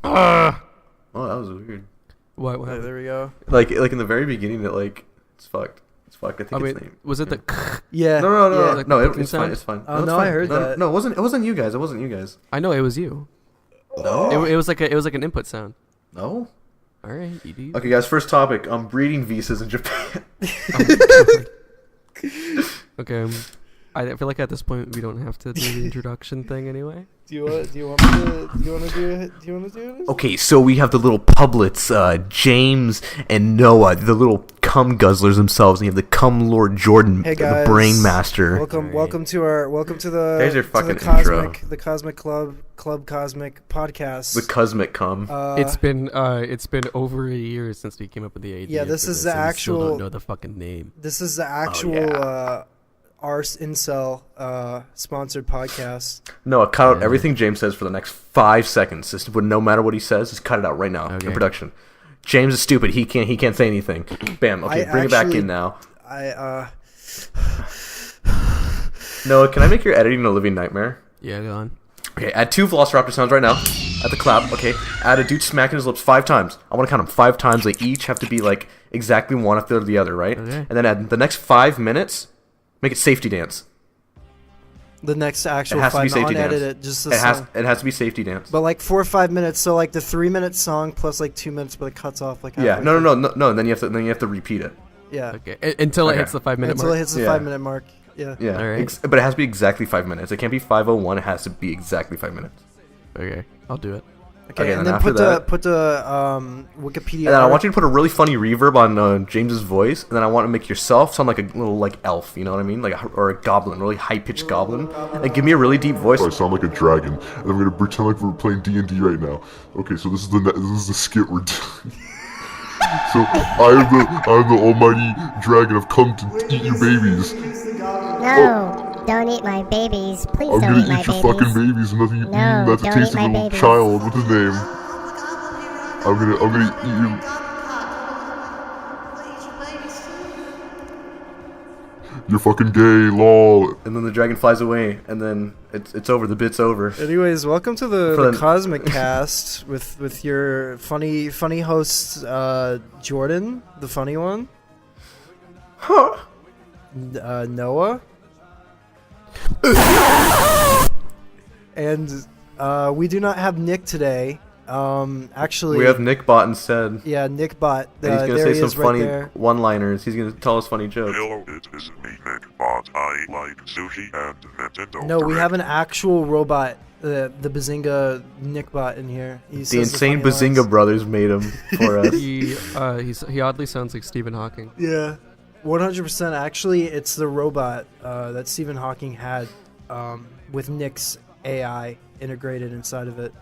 Oh, that was weird. What Okay, happened? there we go. Like in the very beginning, it's fucked. It's fucked. I think Oh, it's wait, name. was it Yeah. the? Yeah. No, yeah. Like no. the clicking It's fine. sound? It's fine. Oh, it's no, fine. I heard no, that. No, it wasn't you guys. It wasn't you guys. I know it was you. No. It was like an input sound. No. All right, you do. Okay, guys. First topic. Breeding visas in Japan. Okay. I feel like at this point we don't have to do the introduction thing anyway. Do you want to do this? Okay, so we have the little publets, James and Noah, the little cum guzzlers themselves, and you have the cum lord Jordan, Hey, the guys. brain master. Welcome Alright. to the There's your to fucking the Cosmic intro. the Cosmic Club Cosmic podcast. The cosmic cum. It's been over a year since we came up with the idea. Yeah, this for is the and we still actual- don't know the fucking name. This is the actual yeah. Ars Incel sponsored podcast. Noah, cut out Yeah. everything James says for the next 5 seconds. No matter what he says, just cut it out right now Okay. in production. James is stupid. He can't say anything. Bam. Okay, I bring it back actually- in now. I Noah, can I make your editing a living nightmare? Yeah, go on. Okay, add 2 Velociraptor sounds right now. At the clap, okay. Add a dude smacking his lips 5 times. I want to count them 5 times. They each have to be like exactly one after the other, right? Okay. And then add the next 5 minutes, make it safety dance. the next actual It has to be 5 safety dance. unedited just the It has song. to be safety dance. But like 4 or 5 minutes, so like the 3-minute song plus like 2 minutes, but it cuts off like Yeah, halfway no. through. And then you have to repeat it. Yeah, Okay, until it Okay. hits the 5-minute until mark. it hits the Yeah. 5-minute mark. Yeah. Yeah, All right. but it has to be exactly 5 minutes. It can't be 5:01. It has to be exactly 5 minutes. Okay, I'll do it. Okay, Okay, and then then after put the Wikipedia. And then I want you to put a really funny reverb on James's voice, and then I want to make yourself sound like a little like elf. You know what I mean? Or a goblin, really high pitched goblin. And give me a really deep voice. I sound like a dragon, and I'm gonna pretend like we're playing D&D right now. Okay, so this is the skit we're doing. So I am the almighty dragon. I've come to eat your babies. No, don't eat my babies. Please I'm don't gonna eat my eat your babies. fucking babies, and nothing. No, That's a don't eat tasty my little babies. child. What's his name? I'm gonna eat you. You're fucking gay, lol. And then the dragon flies away, and then it's over. The bit's over. Anyways, welcome to For the the- Cosmic Cast with your funny host Jordan, the funny one, Huh. Noah, and we do not have Nick today. Actually, We have Nick Bot instead. yeah, Nick Bot. And he's gonna there say he some is right funny there. one-liners. He's gonna tell us funny jokes. Hello, it is me, Nick Bot. I like sushi and Nintendo. No, we have an actual robot, the Bazinga Nick Bot in here. He The says insane funny Bazinga lines. brothers made him for us. He oddly sounds like Stephen Hawking. Yeah, 100%. Actually, it's the robot that Stephen Hawking had with Nick's AI integrated inside of it.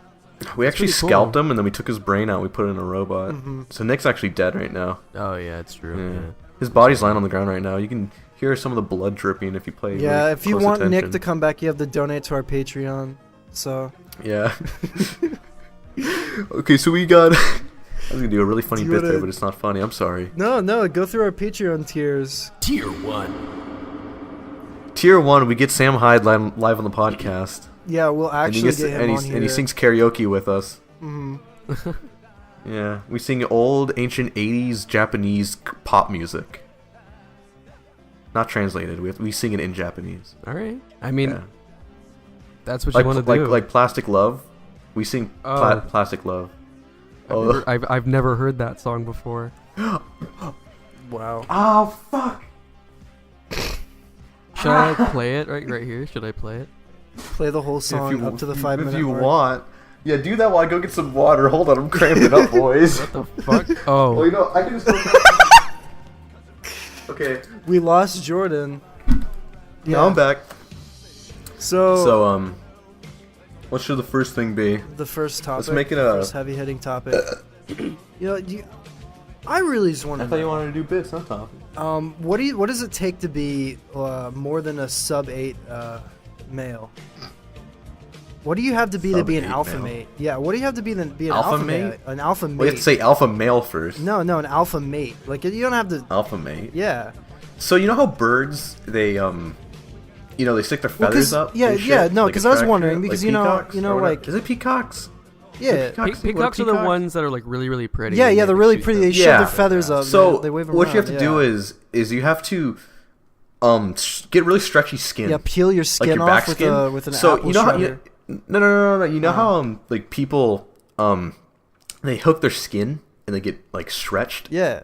We actually pretty cool. scalped him, and then we took his brain out. We put it in a robot. Mm-hmm. So Nick's actually dead right now. Oh yeah, it's true. Yeah. Yeah. His body's lying on the ground right now. You can hear some of the blood dripping if you play. Yeah, really if you close want Nick attention. to come back, you have to donate to our Patreon. So Yeah. Okay, so we got. I was gonna do a really funny Do you bit there, wanna- but it's not funny. I'm sorry. no, go through our Patreon tiers. Tier 1. Tier 1, we get Sam Hyde live on the podcast, Yeah, we'll and actually he gets get him and, on he's, here. and he sings karaoke with us. Mhm. Yeah, we sing old, ancient '80s Japanese pop music. Not translated. We sing it in Japanese. All right. I mean, Yeah. that's what Like you want to do. like Plastic Love. We sing Oh. Plastic Love. I've never heard that song before. Wow. Oh fuck! Should I play it right here? Should I play it? Play the whole song up to the 5-minute If you mark. want. Yeah, do that while I go get some water. Hold on, I'm cramping up, boys. What the fuck? Well, Oh, you know, I can just. Okay, We lost Jordan. now I'm back. So, So, what should the first thing be? the first topic. Let's make it first heavy hitting topic. I really just want to know. wanted to do bits, not topic. What does it take to be more than a sub 8 male? What do you have to be to be an Sub-8 alpha male. mate? Yeah, what do you have to be to be an Alpha alpha mate? mate? An alpha mate. We have to say alpha male first. No, an alpha mate. Like you don't have to. Alpha mate. Yeah. So you know how birds they they stick their Well, 'cause- feathers up. yeah, and shit, yeah, no, like 'cause I was attract wondering, it, because, like you know- peacocks you know, or whatever. like- is it peacocks? Yeah. Peacocks are the ones that are like really, really pretty. Yeah, and yeah, they they're like, really shoot pretty. stuff. They shove Yeah. their feathers up. So they wave them what you have around, to do yeah. is you have to get really stretchy skin. Yeah, peel your like skin your back off with skin. with an So apple you know how shredder. no. You know how like people they hook their skin and they get like stretched. Yeah.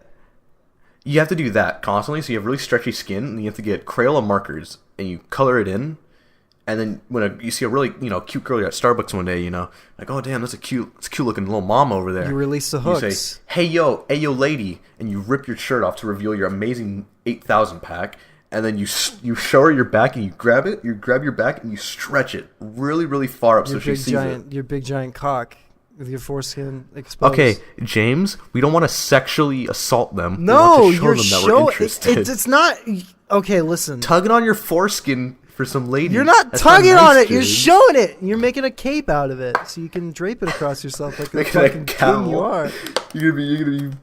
You have to do that constantly. So you have really stretchy skin, and you have to get Crayola markers and you color it in. And then when you see a really cute girl at Starbucks one day, like, oh damn, that's a cute looking little mom over there. You release the You hooks. say, hey yo lady, and you rip your shirt off to reveal your amazing 8,000 pack, and then you show her your back and you grab your back and you stretch it really really far up so she sees it. Your big giant cock with your foreskin exposed. Okay, James, we don't want to sexually assault them. No, we want to show you're them that we're showing. interested. It's not. Okay, listen. Tugging on your foreskin for some lady. You're not That's tugging nice, on it. You're James. showing it. You're making a cape out of it, so you can drape it across yourself like the Making a fucking cowl. king you are. You're gonna be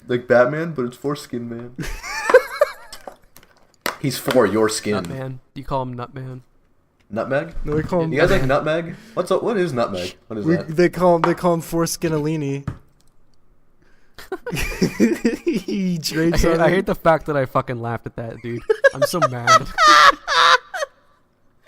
like Batman, but it's foreskin man. He's for your skin. Nutman. You call him Nutman. Nutmeg? No, they call him. You guys like nutmeg? What is nutmeg? What is that? They call him foreskinalini. He drapes on I it. hate the fact that I fucking laughed at that, dude. I'm so mad.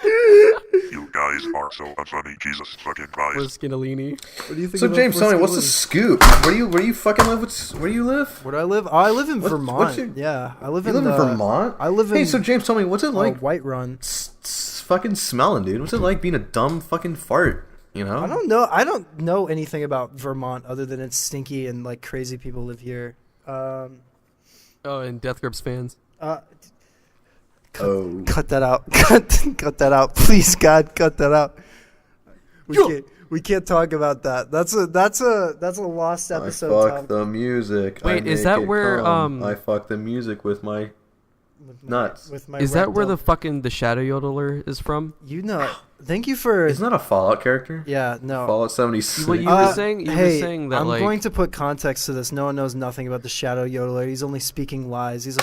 You guys are so unfunny, Jesus fucking Christ. For Skinalini. What do you think? So about James, tell me, what's the foreskinalini? scoop? Where do you fucking live? Where do you live? Where do I live? Oh, I live in What's Vermont. your- Yeah, I live You in live in Vermont? I live in. Hey, so James, tell me, what's it like White Run. fucking smelling, dude? What's it like being a dumb fucking fart? You know? I don't know. I don't know anything about Vermont other than it's stinky and like crazy people live here. Oh, and Death Grips fans. Oh. Cut that out. Cut that out, please, God, cut that out. We can't talk about that. That's a lost I episode. fuck the music. Wait, I is make that it where, come. I fuck the music with my nuts. With my Is that where the rectum. fucking the Shadow Yodeler is from? You know. Thank you for. Isn't that a Fallout character? Yeah. No. Fallout 76. What you were saying? You hey, were saying that I'm like. going to put context to this. No one knows nothing about the Shadow Yodeler. He's only speaking lies. He's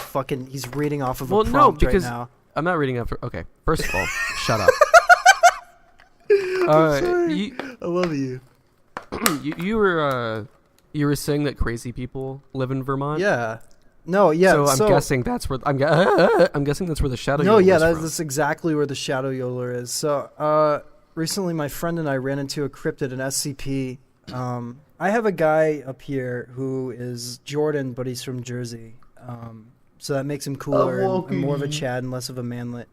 reading off of Well, a no, prompt because right now. I'm not reading after. Okay, first of all, shut up. Sorry. I love you. You were saying that crazy people live in Vermont. Yeah. No. Yeah. So I'm guessing that's where I'm guessing that's where the Shadow. No, Yodeler yeah, is from. that's exactly where the Shadow Yodeler is. So, recently my friend and I ran into a cryptid, an SCP. I have a guy up here who is Jordan, but he's from Jersey. So that makes him cooler and more of a Chad and less of a manlet.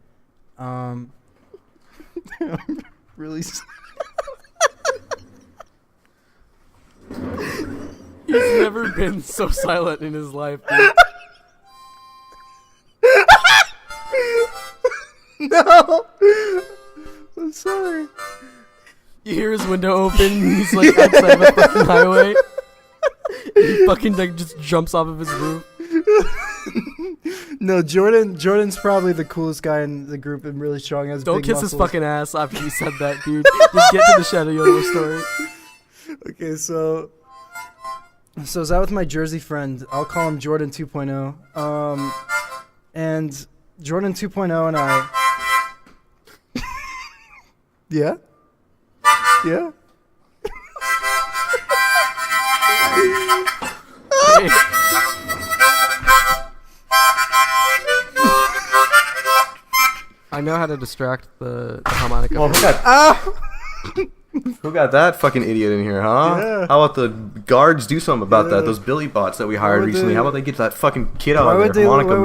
Really. He's never been so silent in his life, dude. No! I'm sorry. You hear his window open. He's like outside of a fucking highway. He fucking like just jumps off of his roof. No, Jordan's probably the coolest guy in the group and really strong. Has Don't big kiss his muscles. fucking ass after you said that, dude. Just get to the Shadow Yodeler story. Okay, so I was out with my Jersey friend. I'll call him Jordan 2.0. And Jordan 2.0 and I. Yeah? Yeah? Hey, I know how to distract the harmonica. Well, who got that fucking idiot in here, huh? Yeah. How about the guards do something about Yeah. that? Those Billy bots that we hired would recently. they- How about they get that fucking kid out Why of would there, they? harmonica Why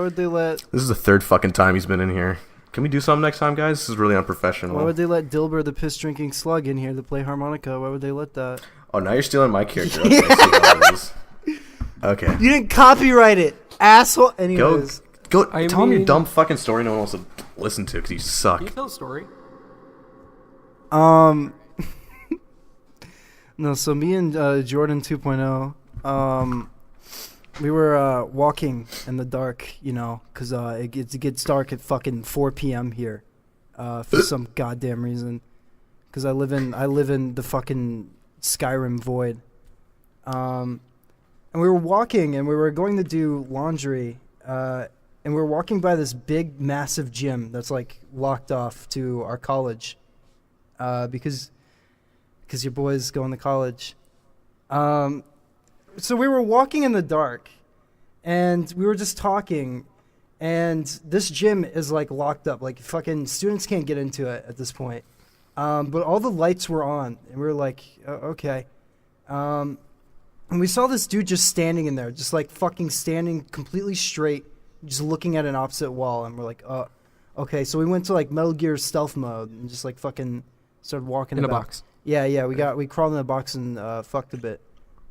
would they man? let? This is the third fucking time he's been in here. Can we do something next time, guys? This is really unprofessional. Why would they let Dilber the piss drinking slug in here to play harmonica? Why would they let that? Oh, now you're stealing my character. Okay, I see how it is. Okay. You didn't copyright it, asshole. Go, Anyways, go. I Tell him your mean- dumb fucking story. No one wants to listen to because you suck. Can you tell a story? No. So me and Jordan 2.0, we were walking in the dark, because it gets dark at fucking 4 p.m. here, for some goddamn reason. Because I live in the fucking Skyrim void. And we were walking, and we were going to do laundry, and we were walking by this big, massive gym that's like locked off to our college, because because your boy's going to college. So we were walking in the dark, and we were just talking, and this gym is like locked up. Like fucking students can't get into it at this point. But all the lights were on, and we were like, okay. And we saw this dude just standing in there, just like fucking standing completely straight, just looking at an opposite wall, and we're like, okay. So we went to like Metal Gear stealth mode and just like fucking started walking In a about. box. Yeah, we crawled in a box and fucked a bit.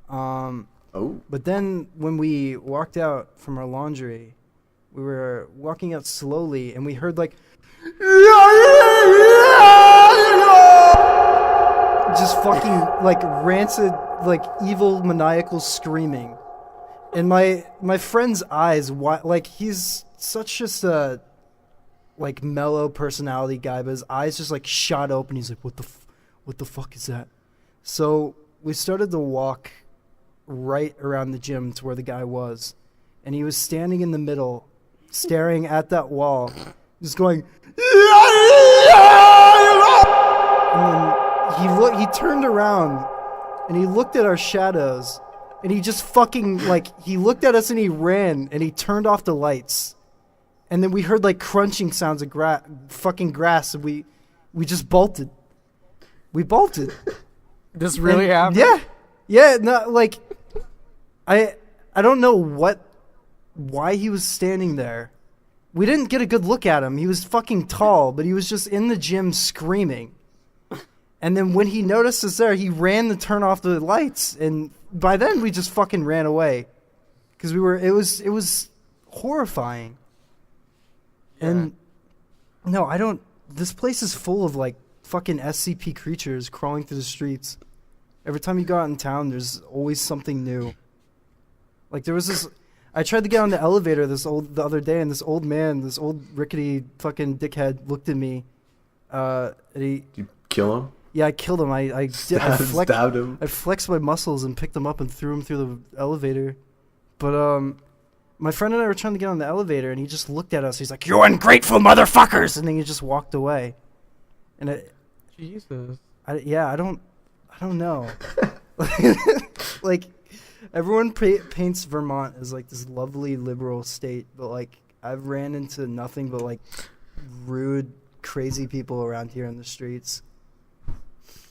But then when we walked out from our laundry, we were walking out slowly, and we heard like just fucking like rancid, like evil maniacal screaming. And my friend's eyes, like he's such just a like mellow personality guy, but his eyes just like shot open. He's like, what the fuck is that? So we started to walk right around the gym to where the guy was, and he was standing in the middle, staring at that wall, just going. And then he turned around, and he looked at our shadows, and he just fucking like he looked at us and he ran and he turned off the lights, and then we heard like crunching sounds of fucking grass, and we just bolted. We bolted. This really happened? Yeah. No, like, I don't know why he was standing there. We didn't get a good look at him. He was fucking tall, but he was just in the gym screaming. And then when he noticed us there, he ran to turn off the lights, and by then we just fucking ran away, because it was horrifying. Yeah. And no, this place is full of like fucking SCP creatures crawling through the streets. Every time you go out in town, there's always something new. Like there was this, I tried to get on the elevator the other day, and this old rickety fucking dickhead looked at me. And Did you kill him? Yeah, I killed him. I Stabbed him. I flexed my muscles and picked him up and threw him through the elevator. But my friend and I were trying to get on the elevator, and he just looked at us. He's like, "You ungrateful motherfuckers!" And then he just walked away. And Jesus. I don't know. Like, everyone paints Vermont as like this lovely liberal state, but like I've ran into nothing but like rude, crazy people around here in the streets.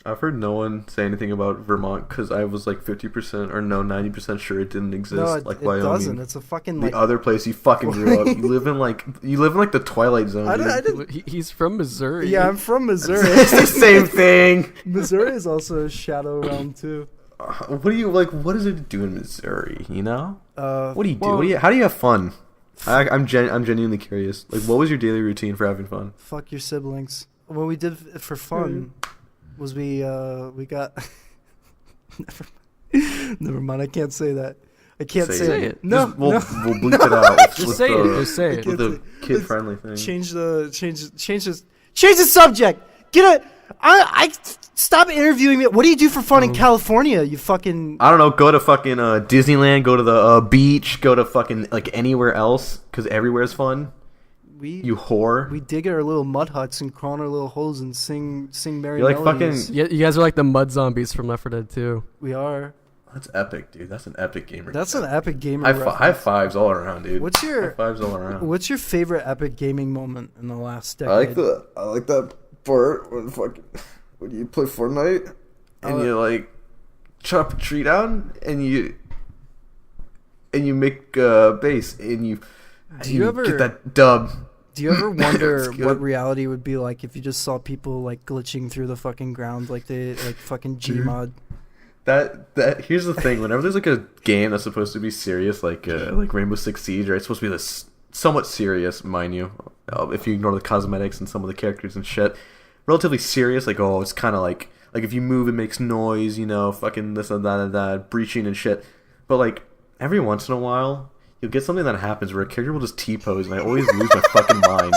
I've heard no one say anything about Vermont because I was like 50% or 90% sure it didn't exist. No, like it Wyoming. doesn't. It's a fucking like The other place you fucking grew up. You live in like the Twilight Zone. I Dude. didn't. He's from Missouri. Yeah, I'm from Missouri. It's the same thing. Missouri is also a shadow realm too. What do you like? What is it to do in Missouri? You know? What do you do? well- How do you have fun? I'm genuinely curious. Like, what was your daily routine for having fun? Fuck your siblings. What we did for fun was we got. Never mind. I can't say that. I can't say Say it. it. No, We'll no. bleep it out. Just say it. Just say it. With the kid-friendly thing. Change the subject. I stop interviewing me. What do you do for fun in California? You fucking. I don't know. Go to fucking Disneyland. Go to the beach. Go to fucking like anywhere else because everywhere's fun. You whore. We dig our little mud huts and crawl in our little holes and sing merry You're like melodies. fucking- Yeah, you guys are like the mud zombies from Left 4 Dead 2. We are. That's epic, dude. That's an epic gamer. That's an epic gamer. High reference. fives all around, dude. What's your- high fives all around? What's your favorite epic gaming moment in the last decade? I like that part when you play Fortnite and you like chop a tree down and you make base and you get that dub. Do you ever wonder It's good. what reality would be like if you just saw people like glitching through the fucking ground like they like fucking Gmod? That here's the thing. Whenever there's like a game that's supposed to be serious, like Rainbow Six Siege, right? It's supposed to be this somewhat serious, mind you. If you ignore the cosmetics and some of the characters and shit, relatively serious. Like it's kind of like if you move, it makes noise. You know, fucking this and that, breaching and shit. But like every once in a while, you'll get something that happens where a character will just T-pose, and I always lose my fucking mind.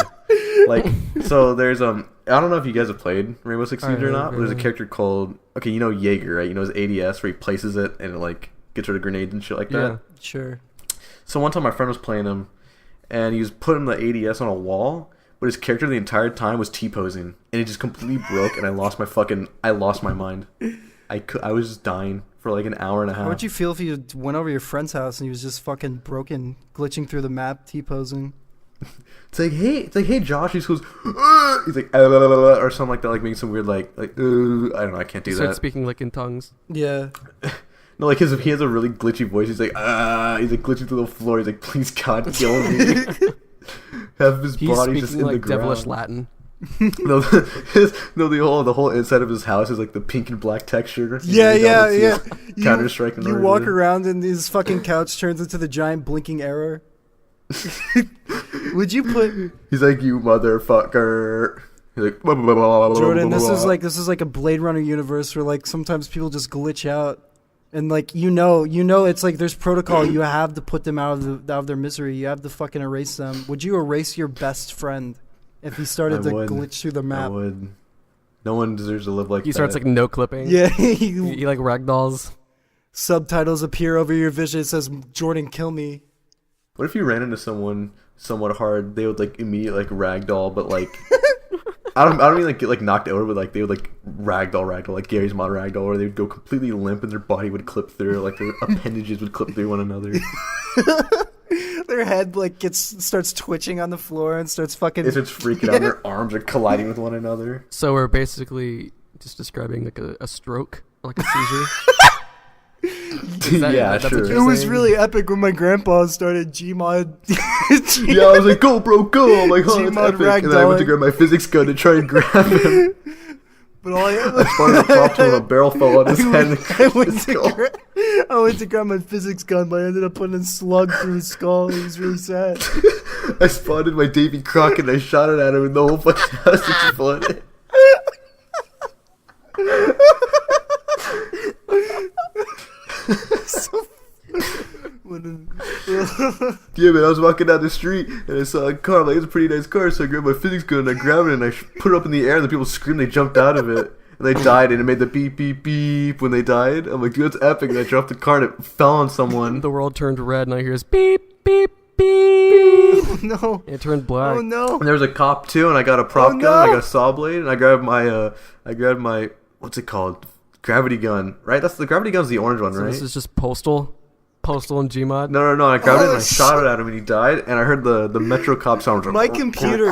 Like, so there's I don't know if you guys have played Rainbow Six Siege or not, but there's a character called Jaeger, right? You know his ADS where he places it and it like gets rid of grenades and shit like that. Yeah. Sure. So one time my friend was playing him, and he was putting the ADS on a wall, but his character the entire time was T-posing, and it just completely broke, and I lost my mind. I was just dying for like an hour and a half. How would you feel if you went over your friend's house and he was just fucking broken, glitching through the map, T-posing? It's like, hey, Josh. He goes, "Ugh." He's like, or something like that, like making some weird, like, I don't know, I can't do Start that. speaking like in tongues. Yeah. No, like he has a really glitchy voice. He's like, he's like glitching through the floor. He's like, please God, kill me. Have his He's body just speaking in like the devilish ground. Latin. No, the whole inside of his house is like the pink and black texture. Yeah. Counter Strike. You walk around and his fucking couch turns into the giant blinking arrow. Would you put He's like, you motherfucker. He's like, Jordan? This is like a Blade Runner universe where like sometimes people just glitch out, and like you know it's like there's protocol. You have to put them out of their misery. You have to fucking erase them. Would you erase your best friend if he started to glitch through the I map? would. No one deserves to live like that. He starts like no clipping. Yeah. He like ragdolls. Subtitles appear over your vision. It says, "Jordan, kill me." What if you ran into someone somewhat hard? They would like immediately like ragdoll, but like I don't mean like get like knocked over, but like they would like ragdoll like Gary's Mod ragdoll, or they would go completely limp and their body would clip through, like their appendages would clip through one another. Their head like starts twitching on the floor and starts fucking. If it's freaking out, their arms are colliding with one another. So we're basically just describing like a stroke, like a seizure. That's Sure. what It you're was saying? really epic when my grandpa started Gmod. Yeah, I was like, go, bro, go. I'm like, oh, it's Gmod epic. And then I went to ragdolling. grab my physics gun to try and grab him. But all I spun a prop to him, a barrel fell on his head and I crushed went, his to skull. I went to grab my physics gun, but I ended up putting a slug through his skull. It was really sad. I spotted my Davy Crockett and I shot it at him and the whole fucking house exploded. Yeah, man, I was walking down the street and I saw a car. I'm like, it's a pretty nice car, so I grabbed my physics gun and I grabbed it and I put it up in the air and the people screamed. They jumped out of it and they died and it made the beep beep beep when they died. I'm like, dude, that's epic. And I dropped the car and it fell on someone. The world turned red and I hear this beep, beep, beep. Oh no. It turned black. Oh no. And there was a cop too, and I got a prop Oh, gun, and I no. got a saw blade, and I grabbed my what's it called? Gravity gun, right? That's the gravity gun's the orange one, So right? this is just postal and Gmod. No. I grabbed it and I Oh, shot it at him and he died. And I heard the Metro cop sound. My computer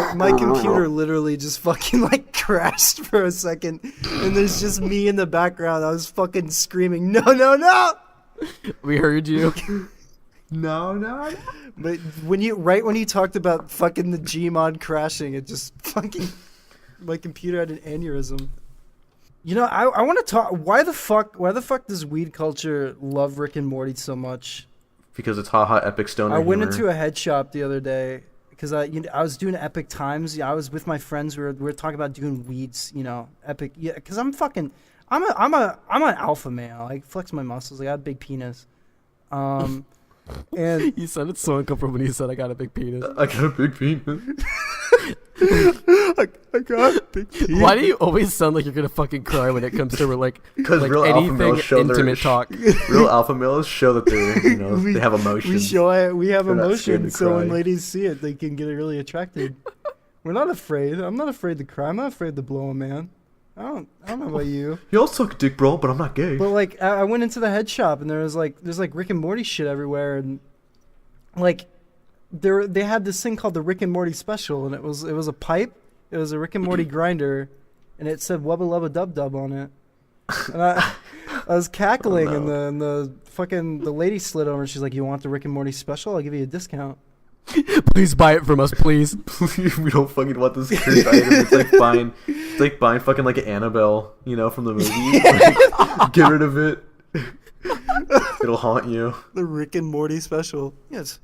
literally just fucking like crashed for a second, and there's just me in the background. I was fucking screaming, no. We heard you. No. But when you talked about fucking the Gmod crashing, it just fucking my computer had an aneurysm. You know, I want to talk. Why the fuck does weed culture love Rick and Morty so much? Because it's haha epic stoner. I went humor. into a head shop the other day because I was doing Epic Times. I was with my friends. We were talking about doing weeds. You know, Epic. Yeah, because I'm an alpha male. I flex my muscles. I got a big penis. And You said it so uncomfortable when you said I got a big penis. I got a big penis. I got a big penis. Why do you always sound like you're gonna fucking cry when it comes to like Real alpha anything males show their intimate talk? Real alpha males show that they're they have emotions. We have They're not scared to emotions, so when cry. ladies see it, they can get really attracted. We're not afraid. I'm not afraid to cry. I'm not afraid to blow a man. I don't know about you. Y'all suck dick, bro, but I'm not gay. But like, I went into the head shop and there's like Rick and Morty shit everywhere, and like, they had this thing called the Rick and Morty special, and it was a pipe. It was a Rick and Morty grinder, and it said "Wubba Lubba Dub Dub" on it. And I was cackling, Oh, no. and the lady slid over, and she's like, "You want the Rick and Morty special? I'll give you a discount." Please buy it from us, please. We don't fucking want this cursed item. It's like buying fucking like Annabelle, from the movie. Like, get rid of it. It'll haunt you. The Rick and Morty special. Yes.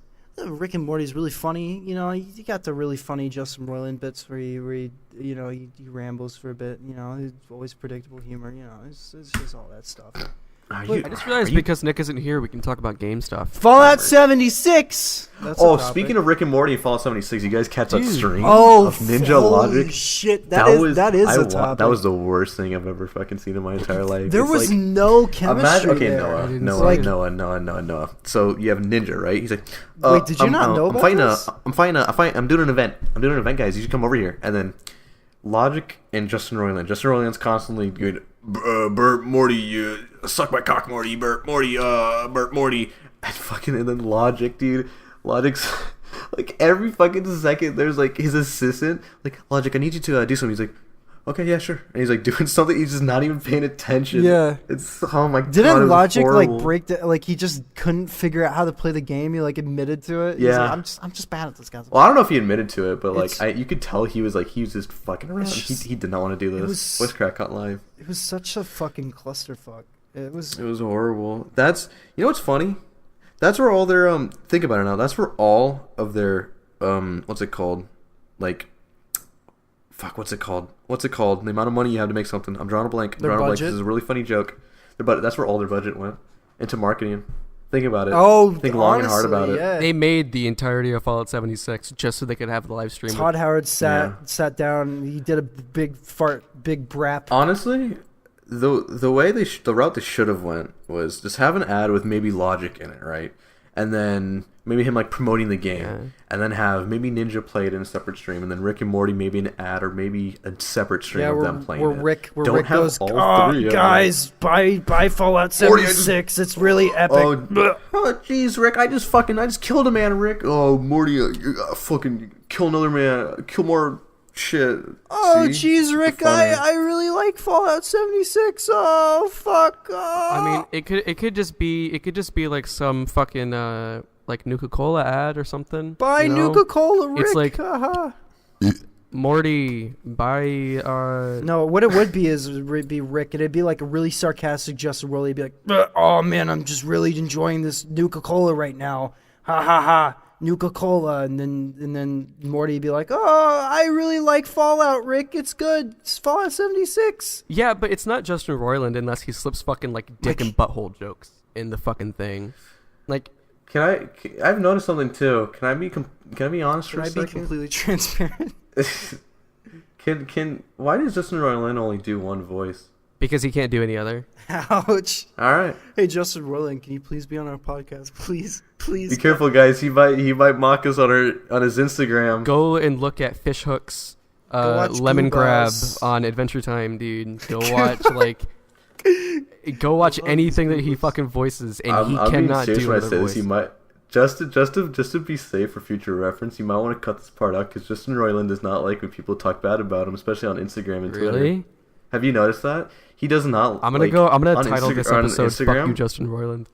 Rick and Morty's really funny. You know, you got the really funny Justin Roiland bits where he rambles for a bit. You know, it's always predictable humor. You know, it's just all that stuff. Are Wait, I just realized are you- because Nick isn't here, we can talk about game stuff. Fallout 76. That's Oh, speaking of Rick and Morty and Fallout 76, you guys catch that Dude. stream oh, of Ninja holy Logic? shit, that is a topic. That was the worst thing I've ever fucking seen in my entire life. There It's was like, no chemistry okay, there. I didn't Noah, see it. Noah. So you have Ninja, right? He's like, Wait, did you not know about this? I'm doing an event. Guys. You should come over here. And then Logic and Justin Roiland. Justin Roiland's constantly good. Bert, Morty, you suck my cock, Morty. Bert, Morty. And then Logic, dude. Logic's like every fucking second. There's like his assistant, like Logic. I need you to do something. He's like, okay, yeah, sure. And he's like doing something. He's just not even paying attention. Yeah. It's oh my god. it Didn't was Logic horrible. like break the like he just couldn't figure out how to play the game? He like admitted to it. He's Yeah. like, I'm just bad at this, guys. Well, I don't know if he admitted to it, but like It's- you could tell he was just fucking around. It's just- he did not want to do it this. was- Voice crack caught live. It was such a fucking clusterfuck. It was. It was horrible. That's what's funny? That's where all their think about it now. That's where all of their what's it called? Like fuck, what's it called? The amount of money you have to make something. I'm drawing a blank. Their This budget? is a really funny joke. That's where all their budget went into marketing. Think about it. Oh, think long and hard honestly, about it. Yeah. They made the entirety of Fallout 76 just so they could have the live stream. Todd Howard Yeah. sat down. He did a big brap. Honestly, the way the route they should have went was just have an ad with maybe Logic in it, right? And then maybe him like promoting the game, Yeah. and then have maybe Ninja play it in a separate stream, and then Rick and Morty maybe an ad or maybe a separate stream Yeah, of where, them playing where it. Rick, where Don't Rick have goes, all oh, three of them." guys, buy Fallout Morty, I just- 76. It's really epic. Oh, jeez, Rick! I just killed a man, Rick. Oh, Morty, you fucking kill another man, kill more shit. Oh, See? jeez, Rick, Funny. I really like Fallout 76. Oh, fuck. I mean, it could just be like some fucking like Nuka-Cola ad or something. buy you know? Nuka-Cola, Rick. It's like- haha. Morty, buy No, what it would be is it'd be Rick, and it'd be like a really sarcastic Justin Worley. He'd be like, "Oh man, I'm just really enjoying this Nuka-Cola right now, ha ha ha, Nuka-Cola." And then Morty'd be like, "Oh, I really like Fallout, Rick. It's good. It's Fallout 76." Yeah, but it's not Justin Roiland unless he slips fucking like dick and butthole jokes in the fucking thing. Like, I've noticed something too. Can I be honest Can for a I be second? completely transparent? Why does Justin Roiland only do one voice? because he can't do any other. Ouch. All right, Hey, Justin Roiland, can you please be on our podcast, please, please? be careful, guys. He might mock us on his Instagram. Go and look at Fishhook's watch Lemon Grab Goobas. on Adventure Time, dude. Go watch go watch anything that he fucking voices, and he I'm being cannot serious do when I another say this. voice. He might just to be safe for future reference. You might want to cut this part out because Justin Roiland does not like when people talk bad about him, especially on Instagram and Twitter. Really? Have you noticed that? He does not. I'm gonna like, I'm gonna on title this on episode "Fuck Instagram? You, Justin Roiland."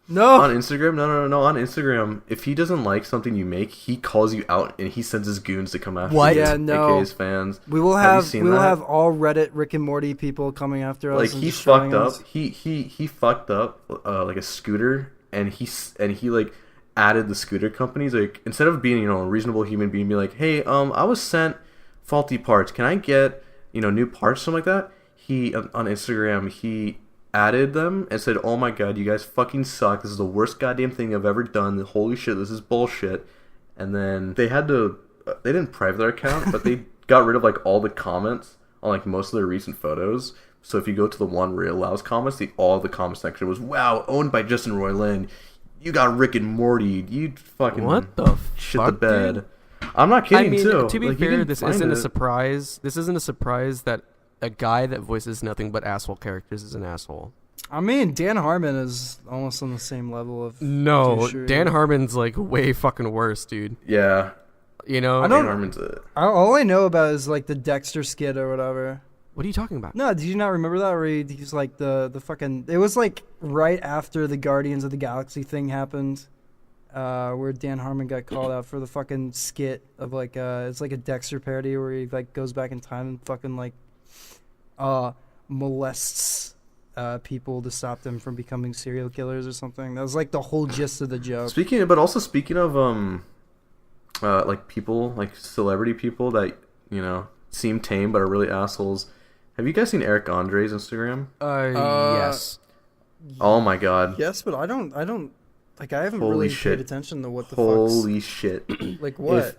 No. On Instagram, no. On Instagram, if he doesn't like something you make, he calls you out and he sends his goons to come after What? you. Yeah, no. aka his fans. We will Have you have seen we will that? have all Reddit Rick and Morty people coming after us. Like and he destroying fucked up. us. He fucked up like a scooter, and he like added the scooter companies. Like instead of being a reasonable human being, be like, hey, I was sent faulty parts. Can I get new parts, something like that? He on Instagram he added them and said, oh my god, you guys fucking suck. This is the worst goddamn thing I've ever done. Holy shit, this is bullshit. And then they had to they didn't private their account, but they got rid of like all the comments on like most of their recent photos. So if you go to the one where it allows comments, all the comment section was, wow, owned by Justin Roiland. You got Rick and Morty. You fucking What the shit fuck, the bed. dude? I'm not kidding I mean, too. to be Like, you fair, can this find isn't a it. surprise. This isn't a surprise that a guy that voices nothing but asshole characters is an asshole. I mean, Dan Harmon is almost on the same level of. No, douchery. Dan Harmon's like way fucking worse, dude. Yeah. You know? I don't- Dan Harmon's a... All I know about is like the Dexter skit or whatever. What are you talking about? No, did you not remember that? Where he's like the fucking. It was like right after the Guardians of the Galaxy thing happened, where Dan Harmon got called out for the fucking skit of like it's like a Dexter parody where he like goes back in time and fucking like molests people to stop them from becoming serial killers or something. That was like the whole gist of the joke. Speaking of like people, like celebrity people that seem tame but are really assholes. Have you guys seen Eric Andre's Instagram? Yes. Oh my god. Yes, but I don't. Like, I haven't Holy really shit. paid attention to what the Holy shit. fuck's like what. If,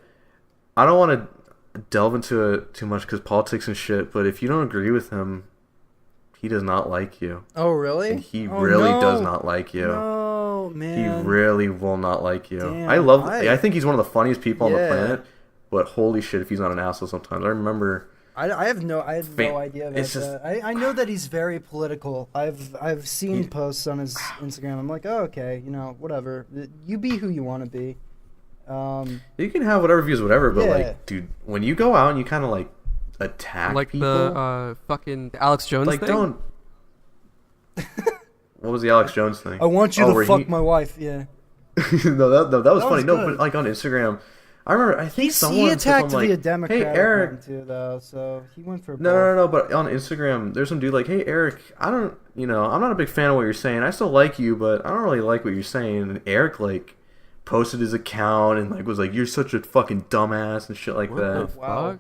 I don't want to delve into it too much because politics and shit, but if you don't agree with him, he does not like you. Oh really? And he Oh, really no. does not like you. No, He man. really will not like you. Damn, I think he's one of the funniest people on the Yeah. planet, but holy shit if he's not an asshole sometimes. I remember I had no idea about It's just- that. I know that he's very political. I've seen posts on his Instagram. I'm like, oh, okay, whatever. You be who you want to be. you can have whatever views, whatever, but Yeah. like, dude, when you go out and you kind of like attack Like people, the fucking Alex Jones like thing. don't. What was the Alex Jones thing? I want you Oh, to where fuck he- my wife. Yeah. no, that was That funny. was No, good. but like on Instagram, I remember. I think someone He said attacked something the like, Democratic "Hey Eric." one too, though. So he went for No. But on Instagram, there's some dude like, "Hey Eric, I'm not a big fan of what you're saying. I still like you, but I don't really like what you're saying." And Eric like posted his account and like was like, "You're such a fucking dumbass" and shit like What that. the Wow. fuck?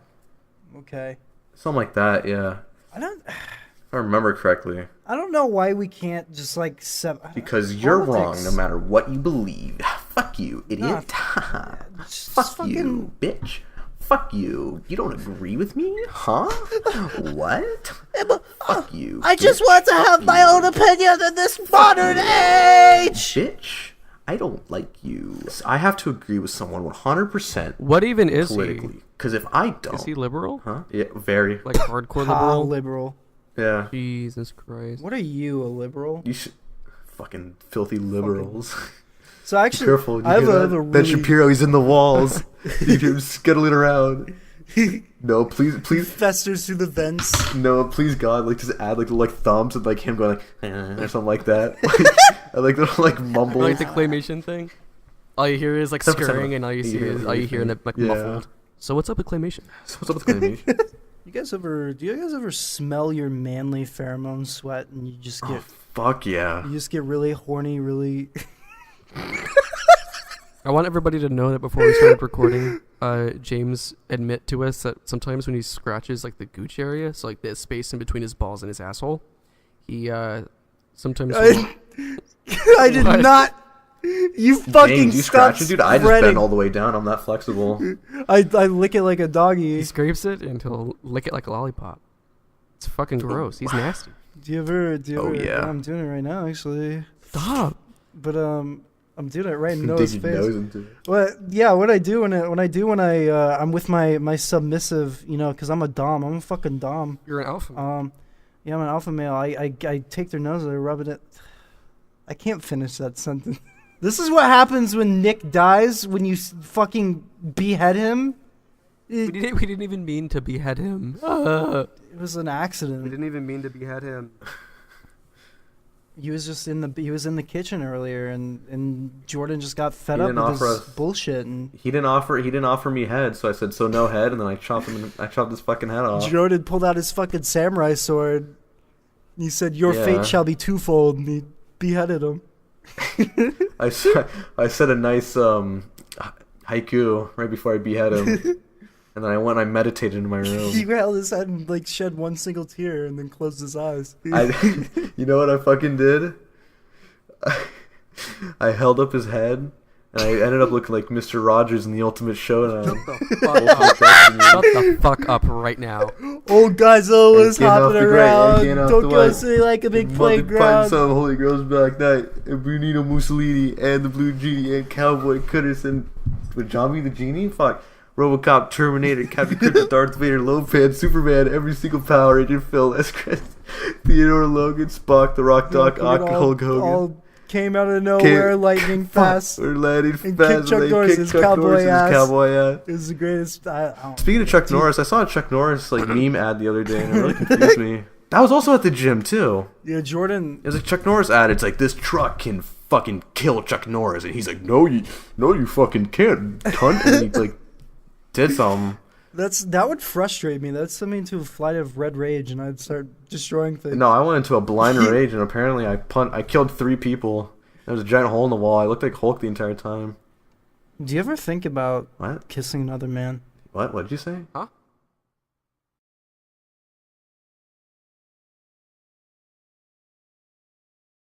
Okay. Something like that. Yeah, I don't. if I remember correctly. I don't know why we can't just like Because you're wrong, politics- no matter what you believe. Fuck you, idiot. just Fuck fucking- you, bitch. Fuck you. You don't agree with me? Huh? What? Fuck you. I just bitch. want to have my own opinion in this modern age. Bitch, I don't like you. I have to agree with someone 100% What even is politically. Because if I don't. he? Is he liberal? Huh? Yeah, very. Like hardcore How liberal? liberal? Yeah. Jesus Christ. What are you, a liberal? You should. Fucking filthy liberals. So actually, Careful. I have a Ben really Shapiro, he's in the walls. You hear him scuttling around. No, please, festers through the vents. no, please, God, like just add like thumbs and like him going like or something like that. Like little like mumbles. Like the claymation thing? All you hear is like 100% scurrying and all you hear in like Yeah. muffled. So what's up with claymation? So what's up with claymation? Do you guys ever smell your manly pheromone sweat and you just get Oh, fuck yeah. really horny, really? I want everybody to know that before we started recording, James admit to us that sometimes when he scratches like the gooch area, so like the space in between his balls and his asshole, he sometimes I did What? not. You fucking James, you stop scratch it, dude. I just spreading. bend all the way down. I'm that flexible. I lick it like a he doggy. scrapes it and he'll lick it like a lollipop. It's fucking gross. He's nasty. Do you ever? Oh, yeah. I'm doing it right now, actually. Stop. But I'm doing it right in Dig Noah's your face. nose into it. What? Yeah, what I do when I'm with my submissive, because I'm a dom. I'm a fucking dom. You're an alpha. Yeah, I'm an alpha male. I take their nose and I rub it in. I can't finish that sentence. This is what happens when Nick dies, when you fucking behead him. we didn't even mean to behead him. It was an We accident. didn't even mean to behead him. He was just in the kitchen earlier, and Jordan just got fed He up didn't with offer his us- bullshit, and He didn't offer me head, so I said so no head, and then I chopped his fucking head off. Jordan pulled out his fucking samurai sword. He said, "Your Yeah. fate shall be twofold," and he beheaded him. I said a nice haiku right before I behead him, and then I went and I meditated in my He room. held his head and like shed one single tear, and then closed his eyes. You know what I fucking did? I held up his head, and I ended up looking like Mr. Rogers in the Ultimate Showdown. Shut the fuck up right now. Old guys always Getting off hopping the ground, around. getting off Don't the go white. see like a big Fighting playground. some Holy Girls Black Knight, and Benito Mussolini, and the Blue Genie, and Cowboy Cutters, and with Zombie the Genie? Fuck. RoboCop, Terminator, Captain Kirk, Darth Vader, Lopan, Superman, every single Power Ranger, Phil, S. Theodore Logan, Spock, The Rock, Doc Fucking Ock, Hulk Hogan. all came out of nowhere, lightning fast. We're landing And fast. kick Chuck they Norris' kick Chuck cowboy Norris' ass. cowboy ass. It was the greatest. I don't Speaking of Chuck Norris, I saw a Chuck Norris like meme ad the other day, and it really confused me. That was also at the gym too. Yeah, Jordan. It was a Chuck Norris ad. It's like, this truck can fucking kill Chuck Norris, and he's like, no, you fucking can't, cunt. And he like did something. That would frustrate me. That'd send me into a flight of red rage, and I'd start destroying things. No, I went into a blind rage, and apparently I killed 3 people. There was a giant hole in the wall. I looked like Hulk the entire time. Do you ever think about What? kissing another man? What? What did you say? Huh?